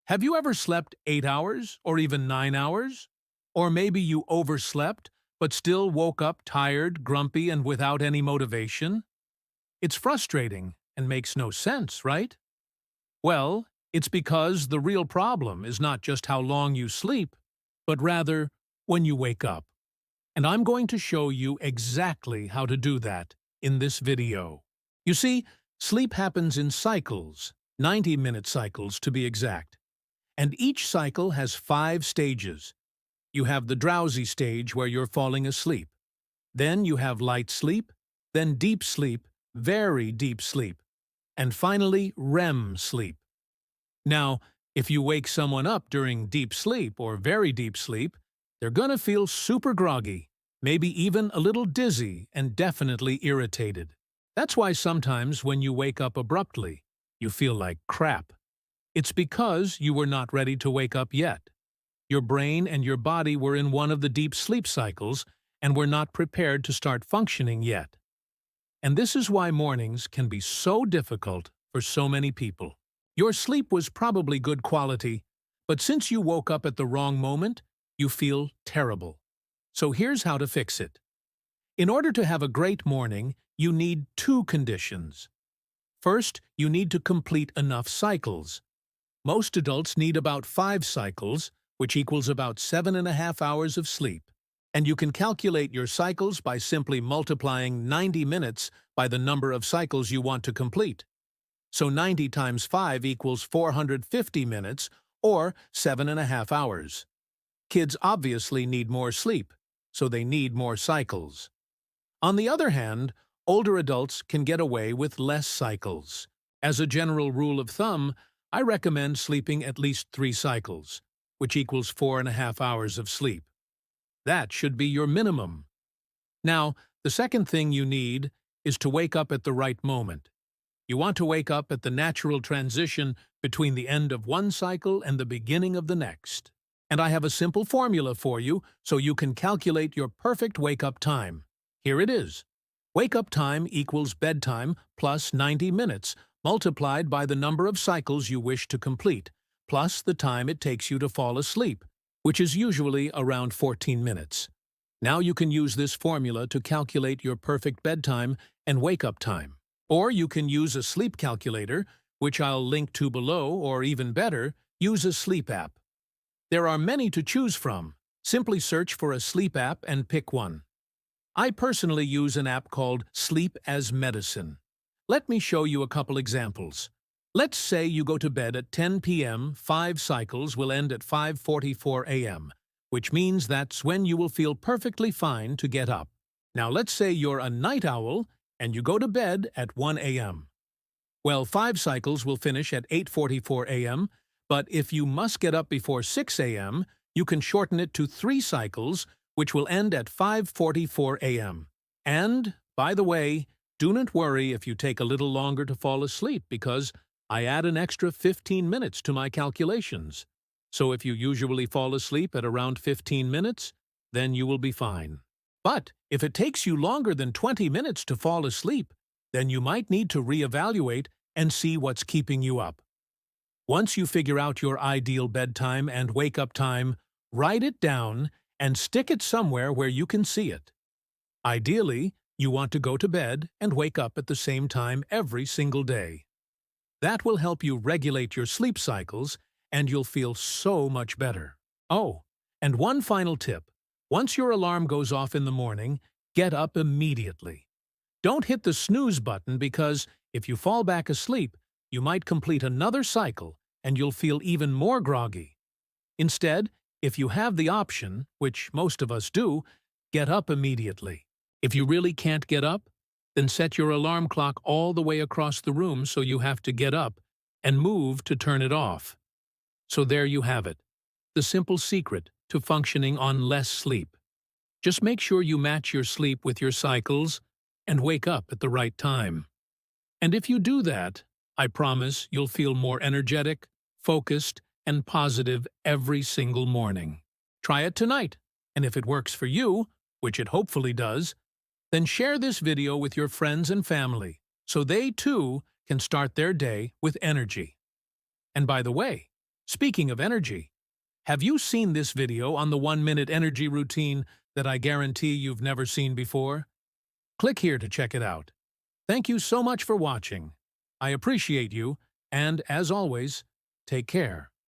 Have you ever slept 8 hours or even 9 hours? Or maybe you overslept but still woke up tired, grumpy, and without any motivation? It's frustrating and makes no sense, right? Well, it's because the real problem is not just how long you sleep, but rather when you wake up. And I'm going to show you exactly how to do that in this video. You see, sleep happens in cycles, 90-minute cycles to be exact. And each cycle has 5 stages. You have the drowsy stage where you're falling asleep. Then you have light sleep, then deep sleep, very deep sleep, and finally REM sleep. Now, if you wake someone up during deep sleep or very deep sleep, they're gonna feel super groggy, maybe even a little dizzy and definitely irritated. That's why sometimes when you wake up abruptly, you feel like crap. It's because you were not ready to wake up yet. Your brain and your body were in one of the deep sleep cycles and were not prepared to start functioning yet. And this is why mornings can be so difficult for so many people. Your sleep was probably good quality, but since you woke up at the wrong moment, you feel terrible. So here's how to fix it. In order to have a great morning, you need 2 conditions. First, you need to complete enough cycles. Most adults need about 5 cycles, which equals about 7.5 hours of sleep. And you can calculate your cycles by simply multiplying 90 minutes by the number of cycles you want to complete. So 90 times 5 equals 450 minutes, or 7.5 hours. Kids obviously need more sleep, so they need more cycles. On the other hand, older adults can get away with less cycles. As a general rule of thumb, I recommend sleeping at least 3 cycles, which equals 4.5 hours of sleep. That should be your minimum. Now, the second thing you need is to wake up at the right moment. You want to wake up at the natural transition between the end of one cycle and the beginning of the next. And I have a simple formula for you so you can calculate your perfect wake-up time. Here it is. Wake-up time equals bedtime plus 90 minutes, multiplied by the number of cycles you wish to complete, plus the time it takes you to fall asleep, which is usually around 14 minutes. Now you can use this formula to calculate your perfect bedtime and wake-up time. Or you can use a sleep calculator, which I'll link to below, or even better, use a sleep app. There are many to choose from. Simply search for a sleep app and pick one. I personally use an app called Sleep as Medicine. Let me show you a couple examples. Let's say you go to bed at 10 p.m., 5 cycles will end at 5:44 a.m., which means that's when you will feel perfectly fine to get up. Now let's say you're a night owl and you go to bed at 1 a.m. Well, 5 cycles will finish at 8:44 a.m., but if you must get up before 6 a.m., you can shorten it to 3 cycles, which will end at 5:44 a.m. And, by the way, do not worry if you take a little longer to fall asleep because I add an extra 15 minutes to my calculations. So if you usually fall asleep at around 15 minutes, then you will be fine. But if it takes you longer than 20 minutes to fall asleep, then you might need to reevaluate and see what's keeping you up. Once you figure out your ideal bedtime and wake-up time, write it down and stick it somewhere where you can see it. Ideally, you want to go to bed and wake up at the same time every single day. That will help you regulate your sleep cycles, and you'll feel so much better. Oh, and one final tip. Once your alarm goes off in the morning, get up immediately. Don't hit the snooze button because if you fall back asleep, you might complete another cycle and you'll feel even more groggy. Instead, if you have the option, which most of us do, get up immediately. If you really can't get up, then set your alarm clock all the way across the room so you have to get up and move to turn it off. So there you have it, the simple secret to functioning on less sleep. Just make sure you match your sleep with your cycles and wake up at the right time. And if you do that, I promise you'll feel more energetic, focused, and positive every single morning. Try it tonight, and if it works for you, which it hopefully does, then share this video with your friends and family so they too can start their day with energy. And by the way, Speaking of energy, have you seen this video on the 1-minute energy routine that I guarantee you've never seen before? Click here to check it out. Thank you so much for watching. I appreciate you, and as always, take care.